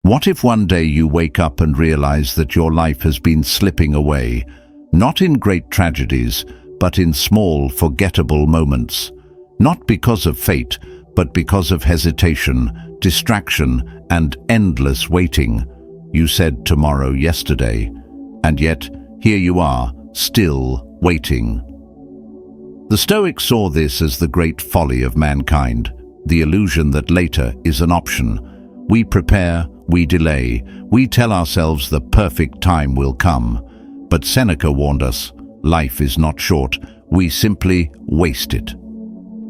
What if one day you wake up and realize that your life has been slipping away, not in great tragedies, but in small, forgettable moments, not because of fate, but because of hesitation, distraction, and endless waiting? You said tomorrow yesterday, and yet here you are, still waiting. The Stoics saw this as the great folly of mankind, the illusion that later is an option. We prepare, we delay, we tell ourselves the perfect time will come. But Seneca warned us, life is not short, we simply waste it.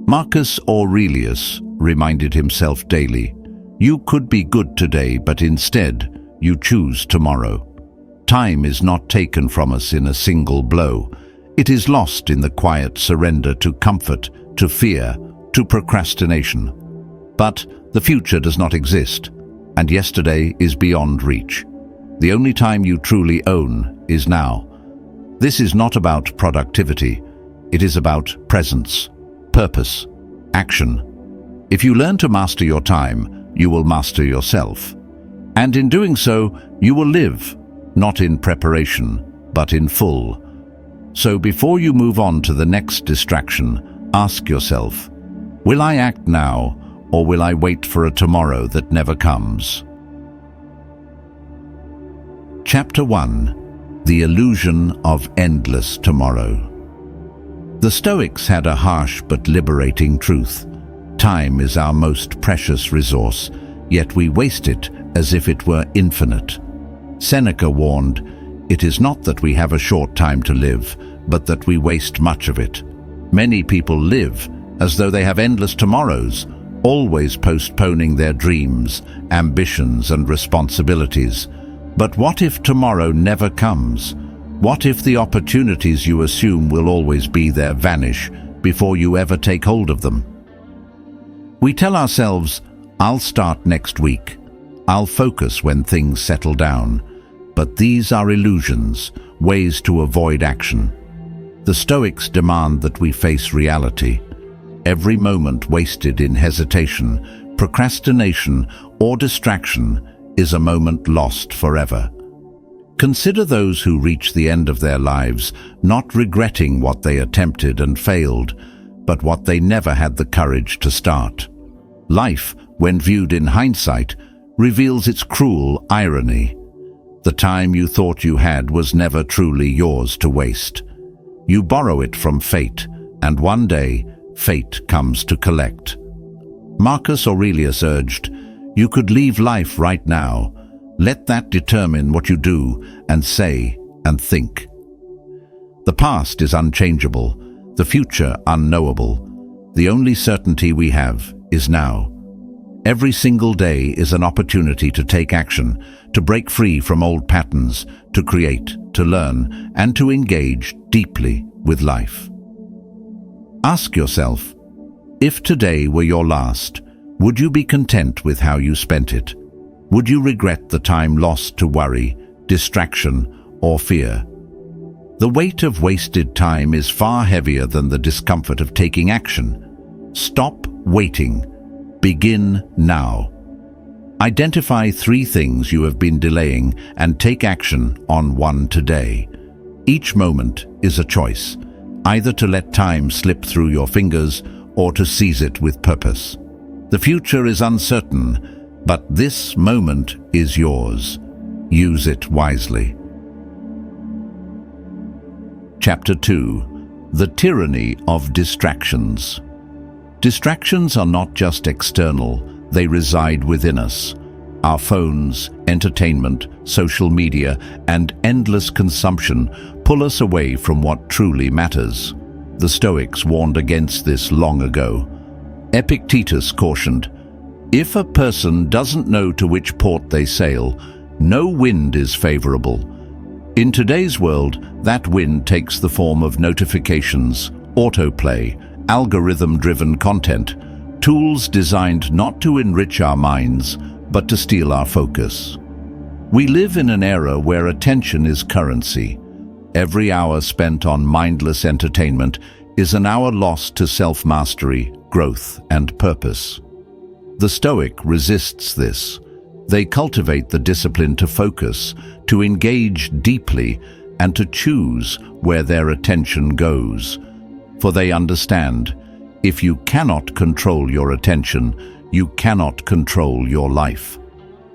Marcus Aurelius reminded himself daily, you could be good today, but instead you choose tomorrow. Time is not taken from us in a single blow. It is lost in the quiet surrender to comfort, to fear, to procrastination. But the future does not exist, and yesterday is beyond reach. The only time you truly own is now. This is not about productivity. It is about presence, purpose, action. If you learn to master your time, you will master yourself. And in doing so, you will live, not in preparation, but in full. So before you move on to the next distraction, ask yourself, will I act now, or will I wait for a tomorrow that never comes? Chapter 1. The Illusion of Endless Tomorrow. The Stoics had a harsh but liberating truth. Time is our most precious resource, yet we waste it as if it were infinite. Seneca warned, it is not that we have a short time to live, but that we waste much of it. Many people live as though they have endless tomorrows, always postponing their dreams, ambitions, and responsibilities. But what if tomorrow never comes? What if the opportunities you assume will always be there vanish before you ever take hold of them? We tell ourselves, I'll start next week. I'll focus when things settle down. But these are illusions, ways to avoid action. The Stoics demand that we face reality. Every moment wasted in hesitation, procrastination, or distraction is a moment lost forever. Consider those who reach the end of their lives not regretting what they attempted and failed, but what they never had the courage to start. Life, when viewed in hindsight, reveals its cruel irony. The time you thought you had was never truly yours to waste. You borrow it from fate, and one day, fate comes to collect. Marcus Aurelius urged, you could leave life right now. Let that determine what you do and say and think. The past is unchangeable, the future unknowable. The only certainty we have is now. Every single day is an opportunity to take action, to break free from old patterns, to create, to learn, and to engage deeply with life. Ask yourself, if today were your last, would you be content with how you spent it? Would you regret the time lost to worry, distraction, or fear? The weight of wasted time is far heavier than the discomfort of taking action. Stop waiting. Begin now. Identify 3 things you have been delaying and take action on one today. Each moment is a choice, either to let time slip through your fingers or to seize it with purpose. The future is uncertain, but this moment is yours. Use it wisely. Chapter 2. The Tyranny of Distractions. Distractions are not just external, they reside within us. Our phones, entertainment, social media, and endless consumption pull us away from what truly matters. The Stoics warned against this long ago. Epictetus cautioned, if a person doesn't know to which port they sail, no wind is favorable. In today's world, that wind takes the form of notifications, autoplay, algorithm-driven content, tools designed not to enrich our minds, but to steal our focus. We live in an era where attention is currency. Every hour spent on mindless entertainment is an hour lost to self-mastery, growth, and purpose. The Stoic resists this. They cultivate the discipline to focus, to engage deeply, and to choose where their attention goes. For they understand, if you cannot control your attention, you cannot control your life.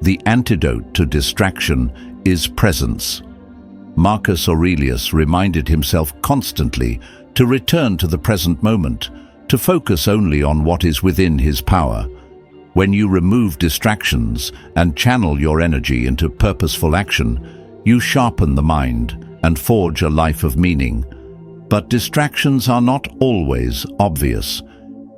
The antidote to distraction is presence. Marcus Aurelius reminded himself constantly to return to the present moment, to focus only on what is within his power. When you remove distractions and channel your energy into purposeful action, you sharpen the mind and forge a life of meaning. But distractions are not always obvious.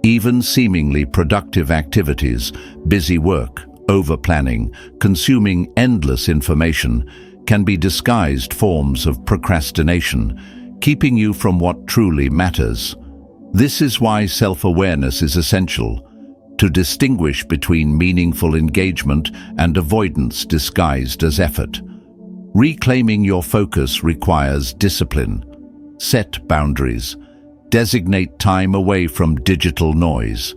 Even seemingly productive activities, busy work, over-planning, consuming endless information, can be disguised forms of procrastination, keeping you from what truly matters. This is why self-awareness is essential, to distinguish between meaningful engagement and avoidance disguised as effort. Reclaiming your focus requires discipline. Set boundaries. Designate time away from digital noise.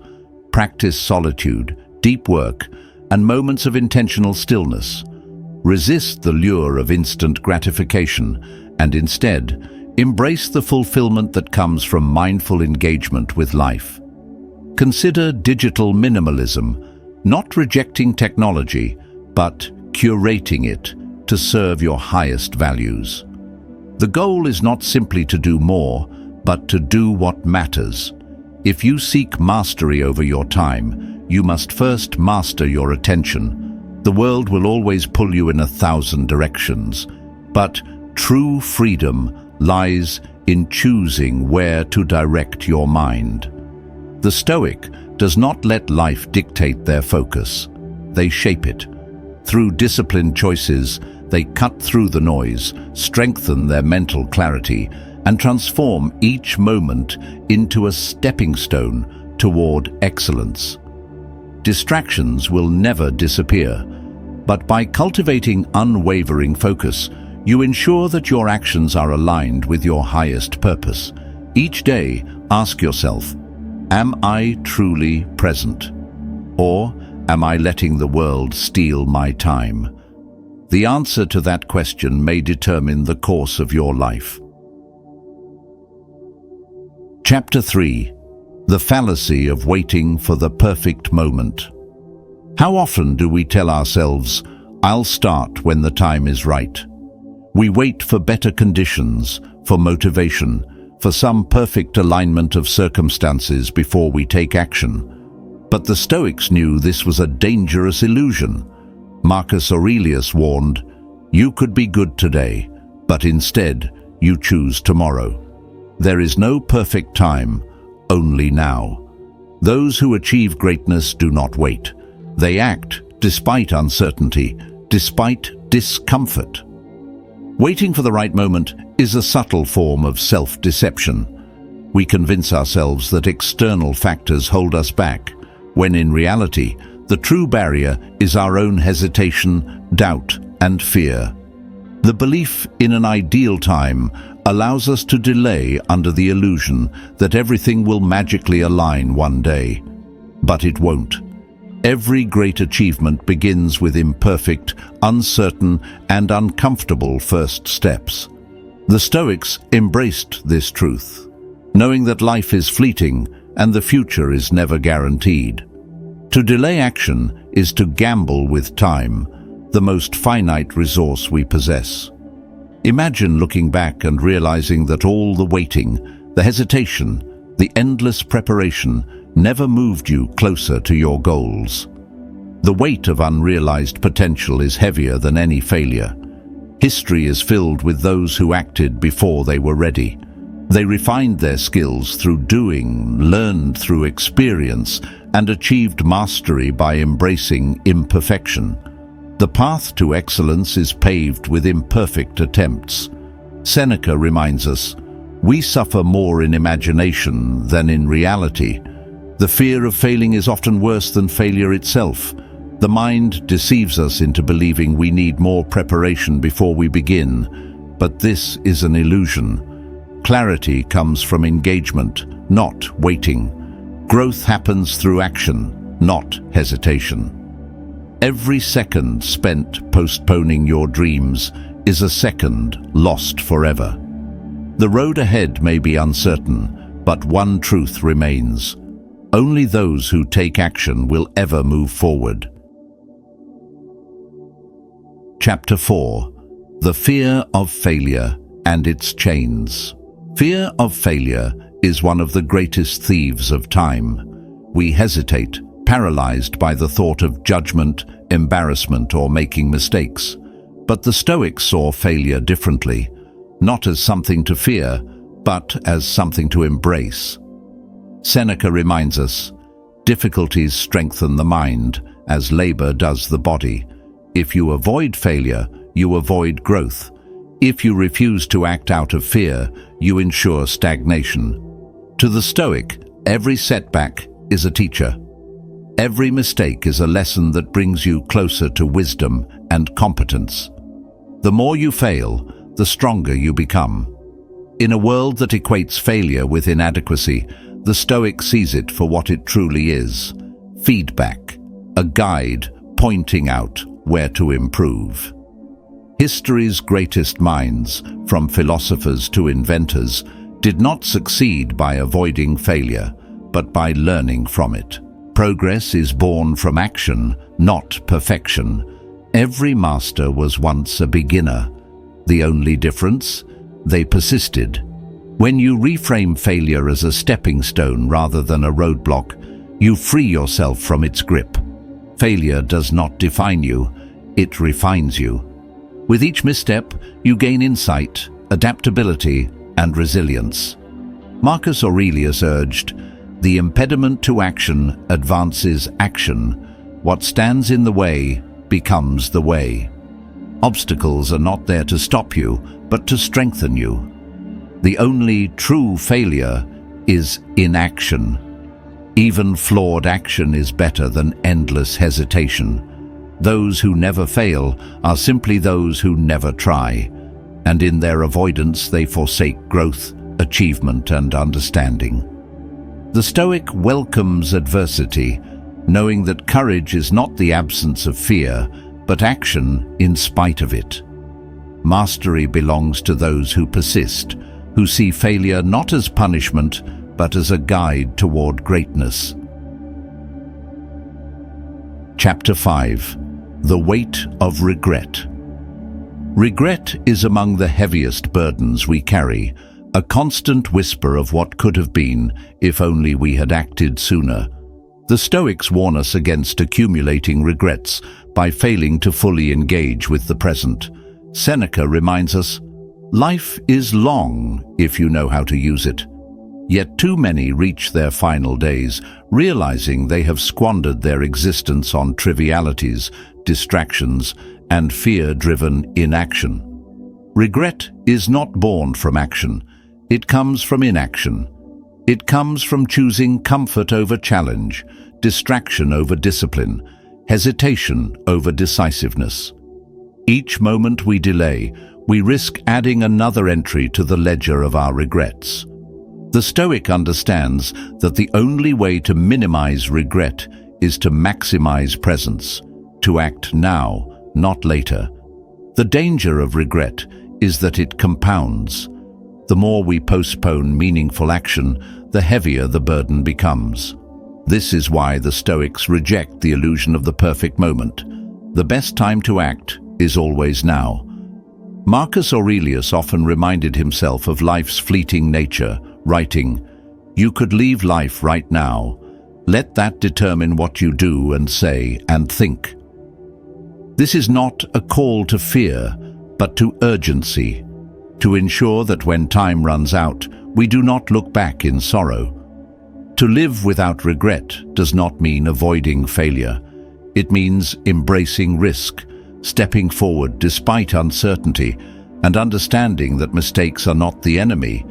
Practice solitude, deep work, and moments of intentional stillness. Resist the lure of instant gratification and instead embrace the fulfillment that comes from mindful engagement with life. Consider digital minimalism, not rejecting technology, but curating it to serve your highest values. The goal is not simply to do more, but to do what matters. If you seek mastery over your time, you must first master your attention. The world will always pull you in 1,000 directions, but true freedom lies in choosing where to direct your mind. The Stoic does not let life dictate their focus. They shape it. Through disciplined choices, they cut through the noise, strengthen their mental clarity, and transform each moment into a stepping stone toward excellence. Distractions will never disappear, but by cultivating unwavering focus, you ensure that your actions are aligned with your highest purpose. Each day, ask yourself, am I truly present? Or am I letting the world steal my time? The answer to that question may determine the course of your life. Chapter 3. The Fallacy of Waiting for the Perfect Moment. How often do we tell ourselves, I'll start when the time is right? We wait for better conditions, for motivation, for some perfect alignment of circumstances before we take action. But the Stoics knew this was a dangerous illusion. Marcus Aurelius warned, you could be good today, but instead you choose tomorrow. There is no perfect time, only now. Those who achieve greatness do not wait. They act despite uncertainty, despite discomfort. Waiting for the right moment is a subtle form of self-deception. We convince ourselves that external factors hold us back, when in reality, the true barrier is our own hesitation, doubt, and fear. The belief in an ideal time allows us to delay under the illusion that everything will magically align one day. But it won't. Every great achievement begins with imperfect, uncertain, and uncomfortable first steps. The Stoics embraced this truth, knowing that life is fleeting and the future is never guaranteed. To delay action is to gamble with time, the most finite resource we possess. Imagine looking back and realizing that all the waiting, the hesitation, the endless preparation never moved you closer to your goals. The weight of unrealized potential is heavier than any failure. History is filled with those who acted before they were ready. They refined their skills through doing, learned through experience, and achieved mastery by embracing imperfection. The path to excellence is paved with imperfect attempts. Seneca reminds us, we suffer more in imagination than in reality. The fear of failing is often worse than failure itself. The mind deceives us into believing we need more preparation before we begin, but this is an illusion. Clarity comes from engagement, not waiting. Growth happens through action, not hesitation. Every second spent postponing your dreams is a second lost forever. The road ahead may be uncertain, but one truth remains. Only those who take action will ever move forward. Chapter 4. The Fear of Failure and Its Chains. Fear of failure is one of the greatest thieves of time. We hesitate, paralyzed by the thought of judgment, embarrassment, or making mistakes. But the Stoics saw failure differently, not as something to fear, but as something to embrace. Seneca reminds us, difficulties strengthen the mind, as labor does the body. If you avoid failure, you avoid growth. If you refuse to act out of fear, you ensure stagnation. To the Stoic, every setback is a teacher. Every mistake is a lesson that brings you closer to wisdom and competence. The more you fail, the stronger you become. In a world that equates failure with inadequacy, the Stoic sees it for what it truly is: feedback, a guide pointing out where to improve. History's greatest minds, from philosophers to inventors, did not succeed by avoiding failure, but by learning from it. Progress is born from action, not perfection. Every master was once a beginner. The only difference? They persisted. When you reframe failure as a stepping stone rather than a roadblock, you free yourself from its grip. Failure does not define you, it refines you. With each misstep, you gain insight, adaptability, and resilience. Marcus Aurelius urged, "The impediment to action advances action. What stands in the way becomes the way." Obstacles are not there to stop you, but to strengthen you. The only true failure is inaction. Even flawed action is better than endless hesitation. Those who never fail are simply those who never try, and in their avoidance they forsake growth, achievement, and understanding. The Stoic welcomes adversity, knowing that courage is not the absence of fear, but action in spite of it. Mastery belongs to those who persist, who see failure not as punishment, but as a guide toward greatness. Chapter 5. The Weight of Regret. Regret is among the heaviest burdens we carry, a constant whisper of what could have been if only we had acted sooner. The Stoics warn us against accumulating regrets by failing to fully engage with the present. Seneca reminds us, "Life is long if you know how to use it." Yet too many reach their final days, realizing they have squandered their existence on trivialities, distractions, and fear-driven inaction. Regret is not born from action. It comes from inaction. It comes from choosing comfort over challenge, distraction over discipline, hesitation over decisiveness. Each moment we delay, we risk adding another entry to the ledger of our regrets. The Stoic understands that the only way to minimize regret is to maximize presence, to act now, not later. The danger of regret is that it compounds. The more we postpone meaningful action, the heavier the burden becomes. This is why the Stoics reject the illusion of the perfect moment. The best time to act is always now. Marcus Aurelius often reminded himself of life's fleeting nature, writing, "You could leave life right now. Let that determine what you do and say and think." This is not a call to fear, but to urgency, to ensure that when time runs out, we do not look back in sorrow. To live without regret does not mean avoiding failure. It means embracing risk, stepping forward despite uncertainty, and understanding that mistakes are not the enemy.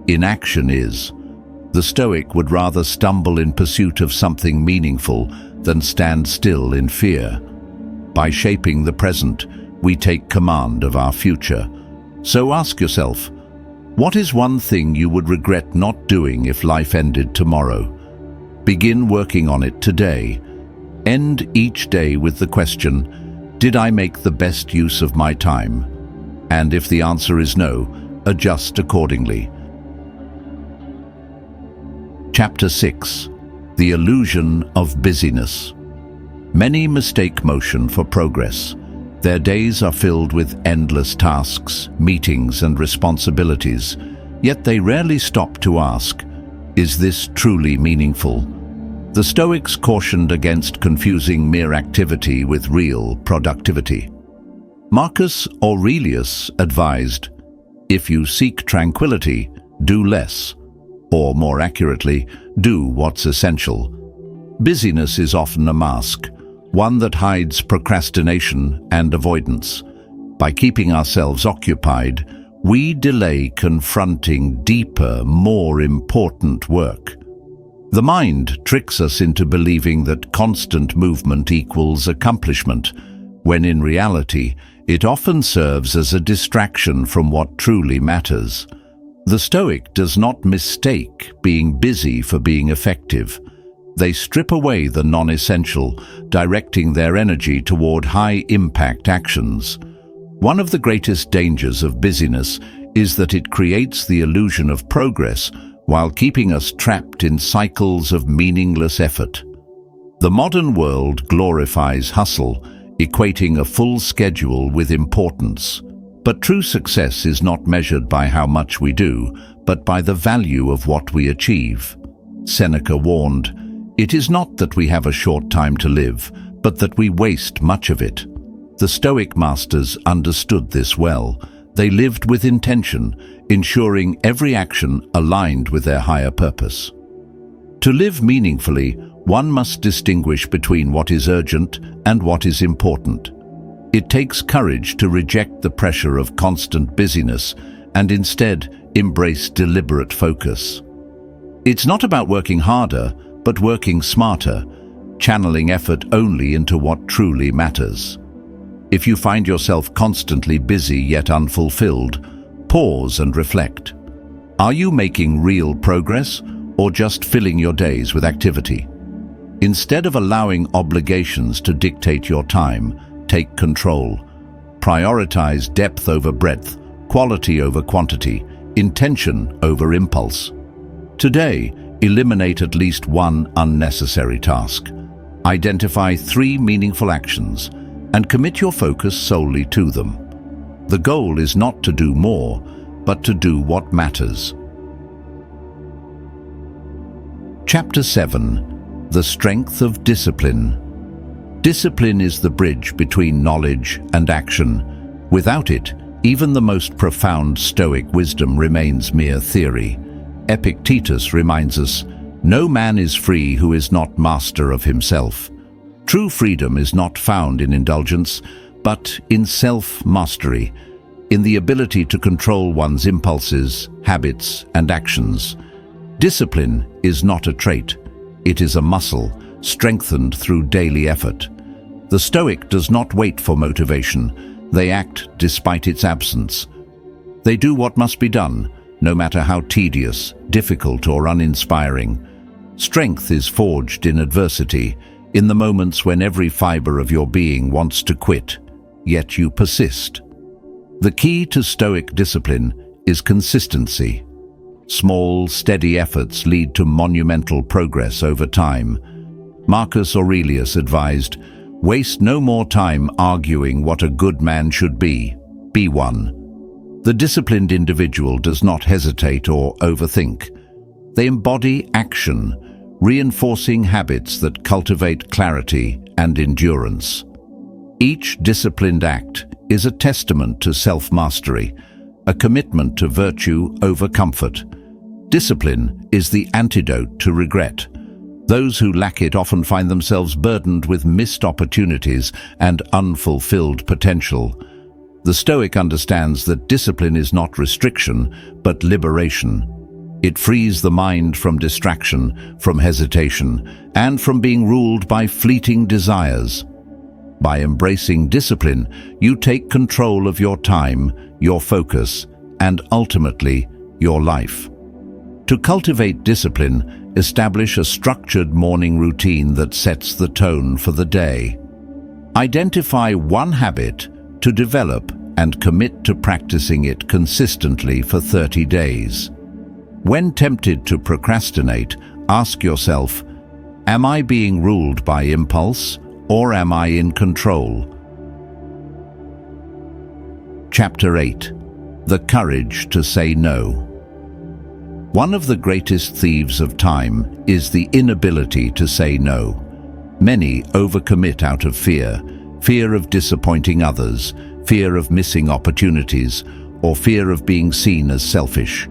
Inaction is. The Stoic would rather stumble in pursuit of something meaningful than stand still in fear. By shaping the present, we take command of our future. So ask yourself, what is one thing you would regret not doing if life ended tomorrow? Begin working on it today. End each day with the question, did I make the best use of my time? And if the answer is no, adjust accordingly. Chapter 6. The Illusion of Busyness. Many mistake motion for progress. Their days are filled with endless tasks, meetings, and responsibilities, yet they rarely stop to ask, is this truly meaningful? The Stoics cautioned against confusing mere activity with real productivity. Marcus Aurelius advised, if you seek tranquility, do less, or more accurately, do what's essential. Busyness is often a mask, one that hides procrastination and avoidance. By keeping ourselves occupied, we delay confronting deeper, more important work. The mind tricks us into believing that constant movement equals accomplishment, when in reality, it often serves as a distraction from what truly matters. The Stoic does not mistake being busy for being effective. They strip away the non-essential, directing their energy toward high-impact actions. One of the greatest dangers of busyness is that it creates the illusion of progress while keeping us trapped in cycles of meaningless effort. The modern world glorifies hustle, equating a full schedule with importance. But true success is not measured by how much we do, but by the value of what we achieve. Seneca warned, "It is not that we have a short time to live, but that we waste much of it." The Stoic masters understood this well. They lived with intention, ensuring every action aligned with their higher purpose. To live meaningfully, one must distinguish between what is urgent and what is important. It takes courage to reject the pressure of constant busyness and instead embrace deliberate focus. It's not about working harder, but working smarter, channeling effort only into what truly matters. If you find yourself constantly busy yet unfulfilled, pause and reflect. Are you making real progress or just filling your days with activity? Instead of allowing obligations to dictate your time, take control. Prioritize depth over breadth, quality over quantity, intention over impulse. Today, eliminate at least one unnecessary task. Identify 3 meaningful actions and commit your focus solely to them. The goal is not to do more, but to do what matters. Chapter 7. The Strength of Discipline. Discipline is the bridge between knowledge and action. Without it, even the most profound Stoic wisdom remains mere theory. Epictetus reminds us, "No man is free who is not master of himself." True freedom is not found in indulgence, but in self-mastery, in the ability to control one's impulses, habits, and actions. Discipline is not a trait, it is a muscle, strengthened through daily effort. The Stoic does not wait for motivation, they act despite its absence. They do what must be done, no matter how tedious, difficult, or uninspiring. Strength is forged in adversity, in the moments when every fiber of your being wants to quit, yet you persist. The key to Stoic discipline is consistency. Small, steady efforts lead to monumental progress over time. Marcus Aurelius advised, "Waste no more time arguing what a good man should be. Be one." The disciplined individual does not hesitate or overthink. They embody action, reinforcing habits that cultivate clarity and endurance. Each disciplined act is a testament to self-mastery, a commitment to virtue over comfort. Discipline is the antidote to regret. Those who lack it often find themselves burdened with missed opportunities and unfulfilled potential. The Stoic understands that discipline is not restriction, but liberation. It frees the mind from distraction, from hesitation, and from being ruled by fleeting desires. By embracing discipline, you take control of your time, your focus, and ultimately, your life. To cultivate discipline, Establish a structured morning routine that sets the tone for the day. Identify one habit to develop and commit to practicing it consistently for 30 days. When tempted to procrastinate, ask yourself, am I being ruled by impulse or am I in control? Chapter 8. The courage to say no. One of the greatest thieves of time is the inability to say no. Many overcommit out of fear of disappointing others, fear of missing opportunities, or fear of being seen as selfish.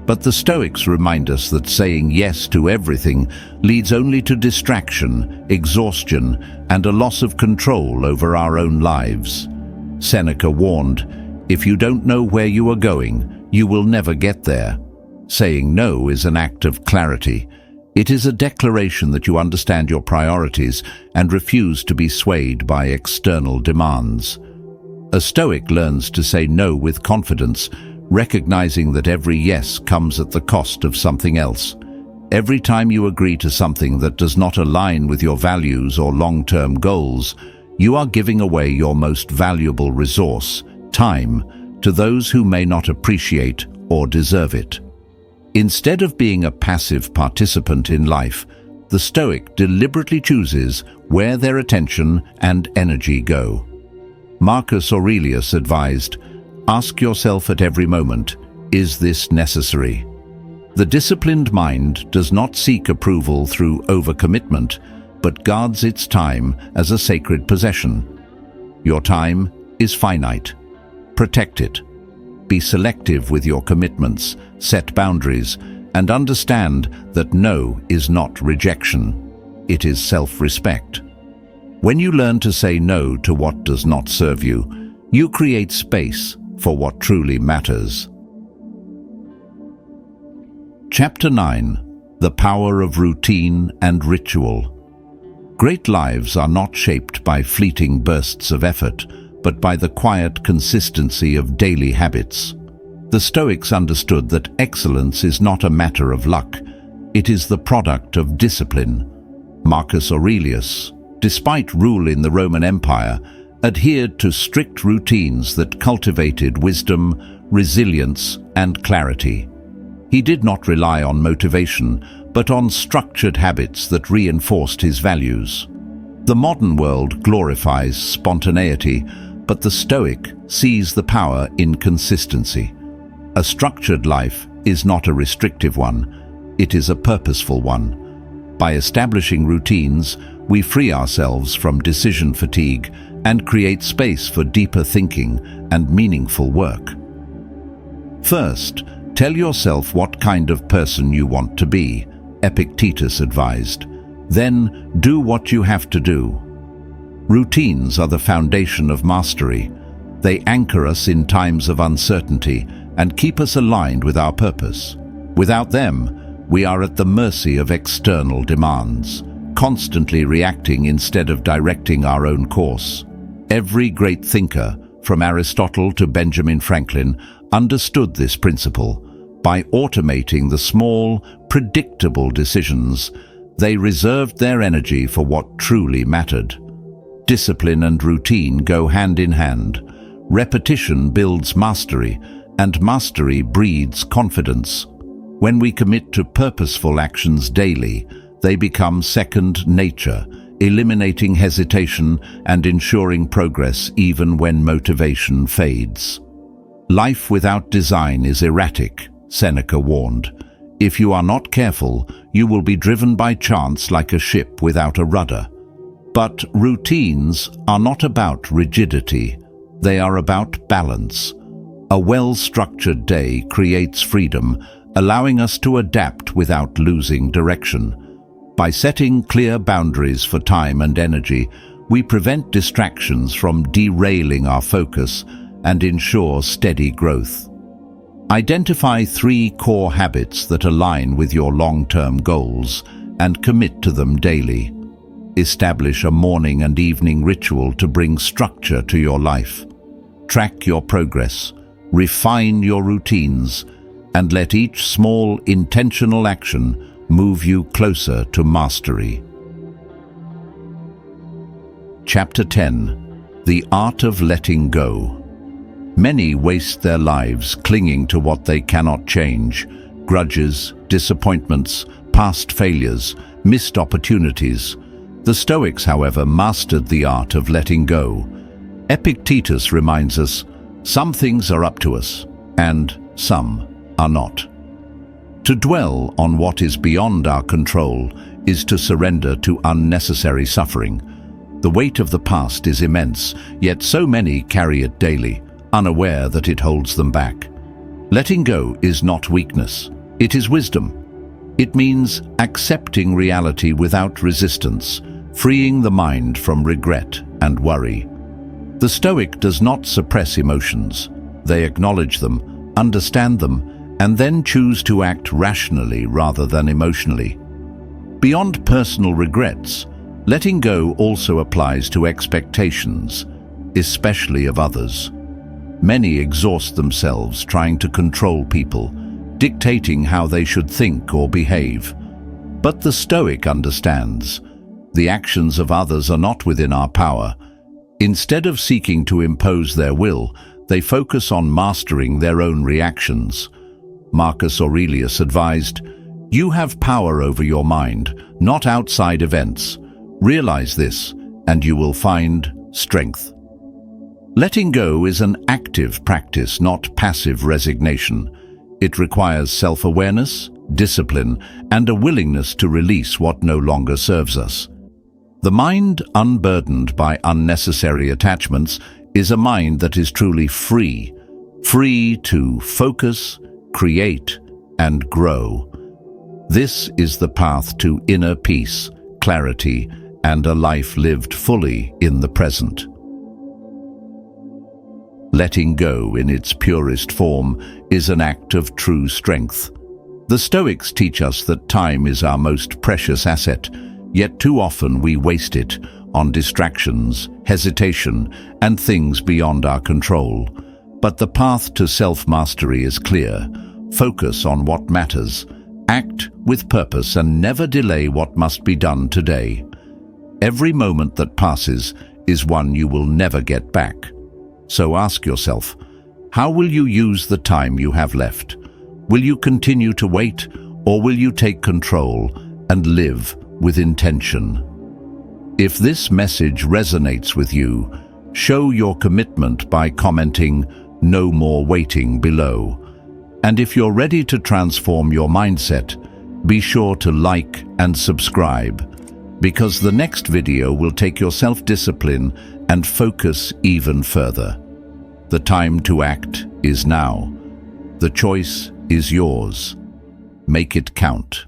But the Stoics remind us that saying yes to everything leads only to distraction, exhaustion, and a loss of control over our own lives. Seneca warned, "If you don't know where you are going, you will never get there." Saying no is an act of clarity. It is a declaration that you understand your priorities and refuse to be swayed by external demands. A Stoic learns to say no with confidence, recognizing that every yes comes at the cost of something else. Every time you agree to something that does not align with your values or long-term goals, you are giving away your most valuable resource, time, to those who may not appreciate or deserve it. Instead of being a passive participant in life, the Stoic deliberately chooses where their attention and energy go. Marcus Aurelius advised, "Ask yourself at every moment, is this necessary?" The disciplined mind does not seek approval through overcommitment, but guards its time as a sacred possession. Your time is finite. Protect it. Be selective with your commitments, set boundaries, and understand that no is not rejection. It is self-respect. When you learn to say no to what does not serve you, you create space for what truly matters. Chapter 9. The Power of Routine and Ritual. Great lives are not shaped by fleeting bursts of effort, but by the quiet consistency of daily habits. The Stoics understood that excellence is not a matter of luck, it is the product of discipline. Marcus Aurelius, despite rule in the Roman Empire, adhered to strict routines that cultivated wisdom, resilience, and clarity. He did not rely on motivation, but on structured habits that reinforced his values. The modern world glorifies spontaneity, but the Stoic sees the power in consistency. A structured life is not a restrictive one, it is a purposeful one. By establishing routines, we free ourselves from decision fatigue and create space for deeper thinking and meaningful work. First, tell yourself what kind of person you want to be, Epictetus advised. Then, do what you have to do. Routines are the foundation of mastery. They anchor us in times of uncertainty and keep us aligned with our purpose. Without them, we are at the mercy of external demands, constantly reacting instead of directing our own course. Every great thinker, from Aristotle to Benjamin Franklin, understood this principle. By automating the small, predictable decisions, they reserved their energy for what truly mattered. Discipline and routine go hand in hand. Repetition builds mastery, and mastery breeds confidence. When we commit to purposeful actions daily, they become second nature, eliminating hesitation and ensuring progress even when motivation fades. Life without design is erratic, Seneca warned. If you are not careful, you will be driven by chance like a ship without a rudder. But routines are not about rigidity, they are about balance. A well-structured day creates freedom, allowing us to adapt without losing direction. By setting clear boundaries for time and energy, we prevent distractions from derailing our focus and ensure steady growth. Identify 3 core habits that align with your long-term goals and commit to them daily. Establish a morning and evening ritual to bring structure to your life. Track your progress, refine your routines, and let each small intentional action move you closer to mastery. Chapter 10. The Art of Letting Go. Many waste their lives clinging to what they cannot change: grudges, disappointments, past failures, missed opportunities. The Stoics, however, mastered the art of letting go. Epictetus reminds us, some things are up to us, and some are not. To dwell on what is beyond our control is to surrender to unnecessary suffering. The weight of the past is immense, yet so many carry it daily, unaware that it holds them back. Letting go is not weakness, it is wisdom. It means accepting reality without resistance, freeing the mind from regret and worry. The Stoic does not suppress emotions. They acknowledge them, understand them, and then choose to act rationally rather than emotionally. Beyond personal regrets, letting go also applies to expectations, especially of others. Many exhaust themselves trying to control people, dictating how they should think or behave. But the Stoic understands, the actions of others are not within our power. Instead of seeking to impose their will, they focus on mastering their own reactions. Marcus Aurelius advised, "You have power over your mind, not outside events. Realize this, and you will find strength." Letting go is an active practice, not passive resignation. It requires self-awareness, discipline, and a willingness to release what no longer serves us. The mind unburdened by unnecessary attachments is a mind that is truly free, free to focus, create, and grow. This is the path to inner peace, clarity, and a life lived fully in the present. Letting go in its purest form is an act of true strength. The Stoics teach us that time is our most precious asset, yet too often we waste it on distractions, hesitation, and things beyond our control. But the path to self-mastery is clear. Focus on what matters, act with purpose, and never delay what must be done today. Every moment that passes is one you will never get back. So ask yourself, how will you use the time you have left? Will you continue to wait, or will you take control and live with intention? If this message resonates with you, show your commitment by commenting "No more waiting" below. And if you're ready to transform your mindset, be sure to like and subscribe, because the next video will take your self-discipline and focus even further. The time to act is now. The choice is yours. Make it count.